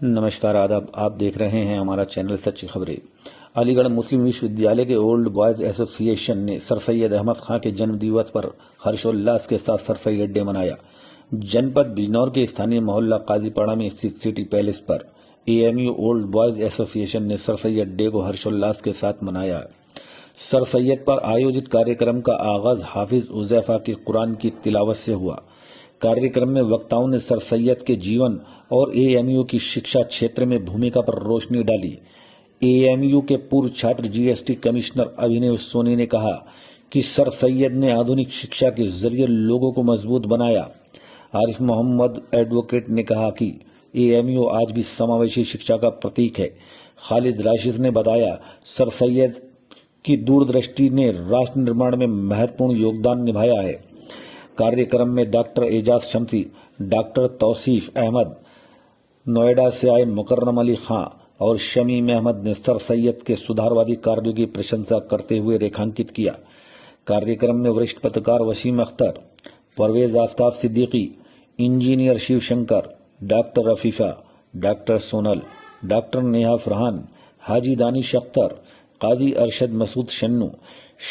नमस्कार, आदाब। आप देख रहे हैं हमारा चैनल सच्ची खबरें। अलीगढ़ मुस्लिम विश्वविद्यालय के ओल्ड बॉयज एसोसिएशन ने सर सैयद अहमद खां के जन्म दिवस पर हर्षोल्लास के साथ सर सैयद डे मनाया। जनपद बिजनौर के स्थानीय मोहल्ला काजीपाड़ा में स्थित सिटी पैलेस पर एएमयू ओल्ड बॉयज एसोसिएशन ने सर सैयद डे को हर्षोल्लास के साथ मनाया। सर सैयद पर आयोजित कार्यक्रम का आगाज हाफिज उजैफा की कुरान की तिलावत से हुआ। कार्यक्रम में वक्ताओं ने सर सैयद के जीवन और एएमयू की शिक्षा क्षेत्र में भूमिका पर रोशनी डाली। एएमयू के पूर्व छात्र जीएसटी कमिश्नर अभिनव सोनी ने कहा कि सर सैयद ने आधुनिक शिक्षा के जरिए लोगों को मजबूत बनाया। आरिफ मोहम्मद एडवोकेट ने कहा कि एएमयू आज भी समावेशी शिक्षा का प्रतीक है। खालिद राशिद ने बताया, सर सैयद की दूरदृष्टि ने राष्ट्र निर्माण में महत्वपूर्ण योगदान निभाया है। कार्यक्रम में डॉक्टर एजाज शमसी, डॉक्टर तौसीफ अहमद, नोएडा से आए मुकर्रम अली खां और शमीम अहमद ने सर सैयद के सुधारवादी कार्यों की प्रशंसा करते हुए रेखांकित किया। कार्यक्रम में वरिष्ठ पत्रकार Waseem Akhtar, Parvez Aftab Siddiqui, engineer Shivshankar, doctor Rafifa, doctor Sonal, doctor Neha Farhan, Haji Danish Akhtar, Qazi Arshad Masood Shannu,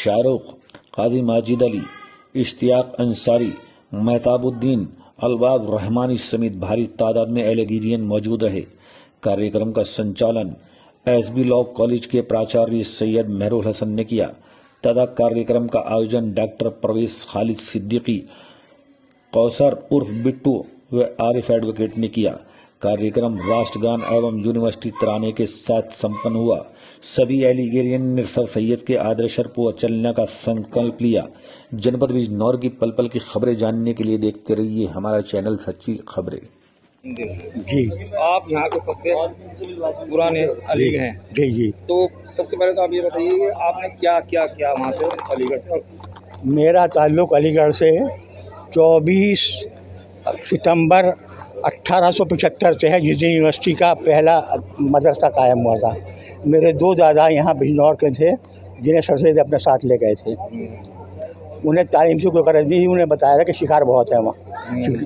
Shahrukh, Qazi Majid Ali, Ishtiyaq Ansari, Mahtabuddin, Albab Rahmani समेत भारी तादाद में एलेगिरियन मौजूद रहे। कार्यक्रम का संचालन एसबी लॉ कॉलेज के प्राचार्य सैयद मेहरुल हसन ने किया तथा कार्यक्रम का आयोजन डॉक्टर परवेज खालिद सिद्दीकी, कौसर उर्फ बिट्टू व आरिफ एडवोकेट ने किया। कार्यक्रम राष्ट्रगान एवं यूनिवर्सिटी तराने के साथ संपन्न हुआ। सभी एलिगेरियन ने सर सैयद के आदर्शर पर चलने का संकल्प लिया। जनपद बिजनौर की पल पल की खबरें जानने के लिए देखते रहिए हमारा चैनल सच्ची खबरें। जी, आप यहाँ के सबसे पुराने अलीगढ़ हैं। जी जी। तो सबसे पहले तो आप ये बताइए कि आपने क्या क्या किया वहाँ से अलीगढ़ से? मेरा ताल्लुक़ अलीगढ़ से 24 सितंबर 1875 से है, जिस दिन यूनिवर्सिटी का पहला मदरसा कायम हुआ था। मेरे दो दादा यहाँ बिजनौर के थे, जिन्हें सर सैयद अपने साथ ले गए थे। उन्हें तालीम से कोई गरज नहीं, उन्हें बताया था कि शिकार बहुत है वहाँ,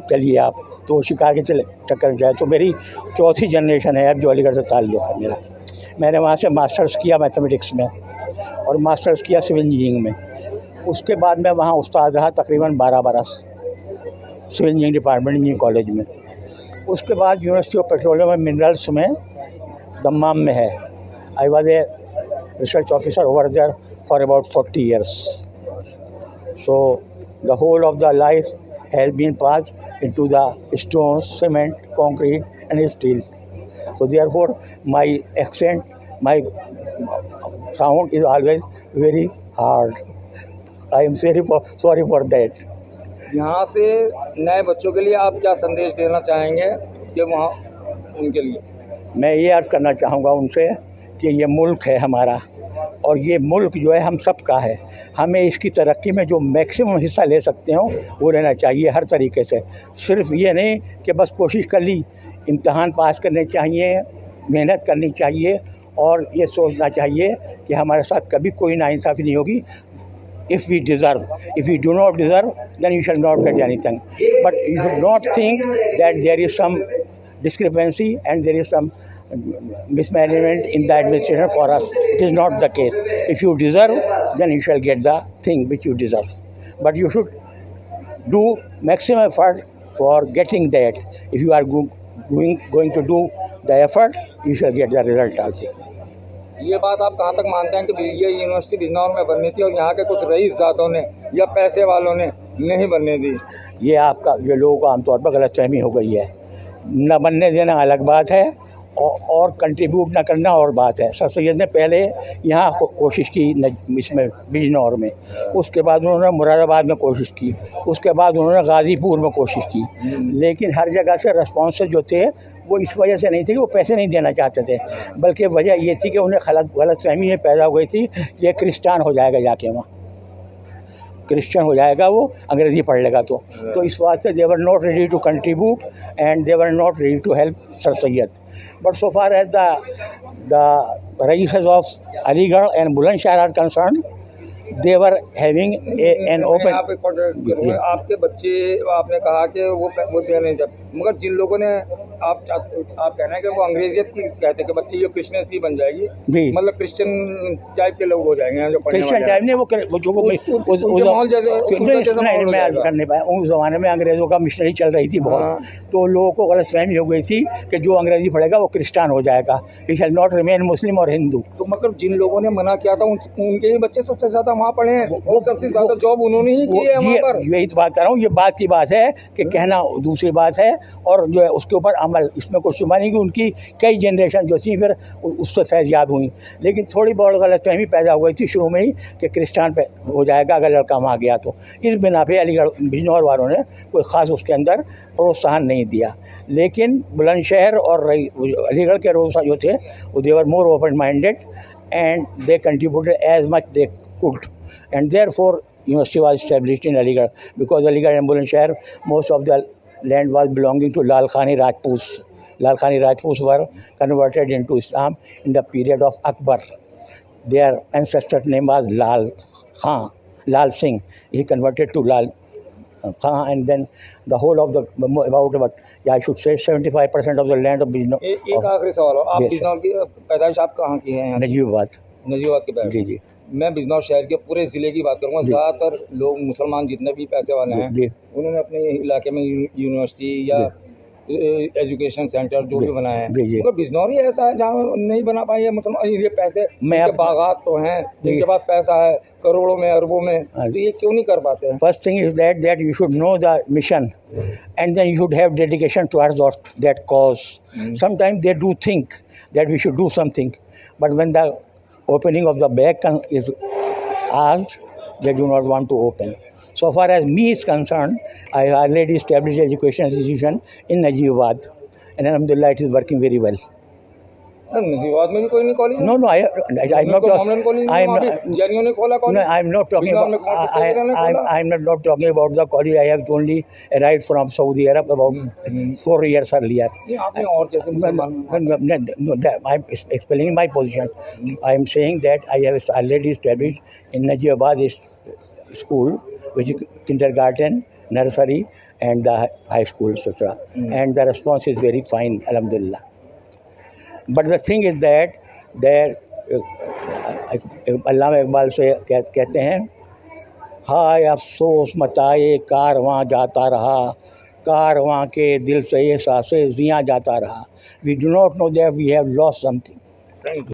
चलिए आप, तो शिकार के चक्कर में जाए। तो मेरी चौथी जनरेशन है अब जो अलीगढ़ से ताल्लुक़ है मेरा। मैंने वहाँ से मास्टर्स किया मैथमेटिक्स में और मास्टर्स किया सिविल इंजीनियरिंग में। उसके बाद मैं वहाँ उस्ताद रहा तकरीबन 12 बरस civil engineering department engineering college में। उसके बाद university of petroleum and minerals में दम्माम में है। I was a research officer over there for about 40 years. So the whole of the life has been passed into the stone, cement, concrete and steel. So therefore my accent, my sound is always very hard. I am sorry for that. यहाँ से नए बच्चों के लिए आप क्या संदेश देना चाहेंगे कि वहाँ उनके लिए? मैं ये अर्ज़ करना चाहूँगा उनसे कि ये मुल्क है हमारा और ये मुल्क जो है हम सब का है। हमें इसकी तरक्की में जो मैक्सिमम हिस्सा ले सकते हो वो लेना चाहिए हर तरीके से। सिर्फ ये नहीं कि बस कोशिश कर ली, इम्तहान पास करने चाहिए, मेहनत करनी चाहिए और ये सोचना चाहिए कि हमारे साथ कभी कोई नाइंसाफ़ी नहीं होगी। If we deserve, if we do not deserve, then you shall not get anything. But you should not think that there is some discrepancy and there is some mismanagement in the administration for us. It is not the case. If you deserve, then you shall get the thing which you deserve. But you should do maximum effort for getting that. If you are going to do the effort, you shall get the result also. ये बात आप कहाँ तक मानते हैं कि ये university Bijnor में बननी थी और यहाँ के कुछ रईस जातों ने या पैसे वालों ने नहीं बनने दी? ये आपका जो लोगों को आमतौर पर गलतफहमी हो गई है। न बनने देना अलग बात है और कंट्रीब्यूट न करना और बात है। सर सैयद ने पहले यहाँ कोशिश की इसमें बिजनौर में, उसके बाद उन्होंने मुरादाबाद में कोशिश की, उसके बाद उन्होंने गाज़ीपुर में कोशिश की, लेकिन हर जगह से रिस्पॉन्स जो थे वो इस वजह से नहीं थे कि वो पैसे नहीं देना चाहते थे, बल्कि वजह ये थी कि उन्हें गलतफहमी पैदा हो गई थी कि ये क्रिश्चियन हो जाएगा, जाके वहाँ क्रिश्चियन हो जाएगा, वो अंग्रेज़ी पढ़ लेगा। तो इस वास्ते they were not ready to contribute and they were not ready to help sir Syed. But so far as the races of Aligarh and Bulandshahr are concerned, they were having an open. यहाँ पे आपके बच्चे, आपने कहा कि वो दे नहीं सकते, मगर जिन लोगों ने आप कहना है कि वो अंग्रेजियत की कहते हैं कि बच्चे ये क्रिश्चियनिटी बन जाएगी, जी, मतलब क्रिश्चियन टाइप के लोग हो जाएंगे जो क्रिश्चियन टाइप नहीं, वो जो मैं कर नहीं पाया। उस जमाने में अंग्रेजों का मिशनरी चल रही थी बहुत, तो लोगों को गलतफहमी हो गई थी कि जो अंग्रेजी पढ़ेगा वो क्रिश्चियन हो जाएगा, ही शैल नॉट रिमेन मुस्लिम और हिंदू। तो मतलब जिन लोगों ने मना किया था उनके ही बच्चे सबसे ज्यादा वहाँ पढ़े हैं, वो सबसे ज्यादा जॉब उन्होंने ही की है वहाँ पर। यही तो बात कर रहा हूँ, ये बात की बात है कि कहना दूसरी बात है और जो है उसके ऊपर अमल, इसमें कोई शुबा नहीं कि उनकी कई जनरेशन जो थी फिर उससे फैज़याब हुई, लेकिन थोड़ी बहुत गलतफहमी पैदा हो गई थी शुरू में ही कि क्रिश्चियन पे हो जाएगा अगर लड़का वहाँ गया तो। इस बिना पे अलीगढ़ बिजनौर वालों ने कोई ख़ास उसके अंदर प्रोत्साहन नहीं दिया, लेकिन बुलंदशहर और अलीगढ़ के रोज़ा जो थे वो they were more open minded and they contributed as much as they, and therefore university was established in Aligarh, because Aligarh and Bulandshahr, most of the land was belonging to Lal Khani Rajputs. Lal Khani Rajputs were converted into Islam in the period of Akbar. Their ancestor's name was Lal Khan, Lal Singh. He converted to Lal Khan, and then the whole of the about I should say 75% of the land of Bijnor. एक आखिरी सवाल हो, आप बिजनौर की पैदाइश आप कहाँ की हैं? नजीबाबाद। नजीबाबाद की पैदाइश। जी जी। मैं बिजनौर शहर के पूरे ज़िले की बात करूँगा, ज़्यादातर लोग मुसलमान जितने भी पैसे वाले हैं उन्होंने अपने इलाके में यूनिवर्सिटी या एजुकेशन सेंटर जो भी बनाए हैं, मगर बिजनौर ही ऐसा है जहाँ नहीं बना पाए ये मुसलमान। ये पैसे, इनके बागात तो हैं, जिनके पास पैसा है करोड़ों में अरबों में, तो ये क्यों नहीं कर पाते हैं? First thing is that you should know the mission and then you should have dedication towards that cause. Sometimes they do think that we should do something, but when the opening of the bag is asked, they do not want to open. So far as me is concerned, I already established education institution in Najibabad, and alhamdulillah it is working very well. Najibabad में भी कोई नहीं college? No, I'm not talking about the college. I have only arrived from Saudi Arab about 4 years earlier. I'm explaining my position. I am saying that I have already established in Najibabad school, which is kindergarten, nursery, and the high school, etc. And the response is very fine, alhamdulillah. But the thing is that अल्लामा इकबाल से कहते हैं, हाय अफसोस मचाए कारवां जाता रहा, कारवां के दिल से ये सांसें जियां जाता रहा. We do not know that we have lost something.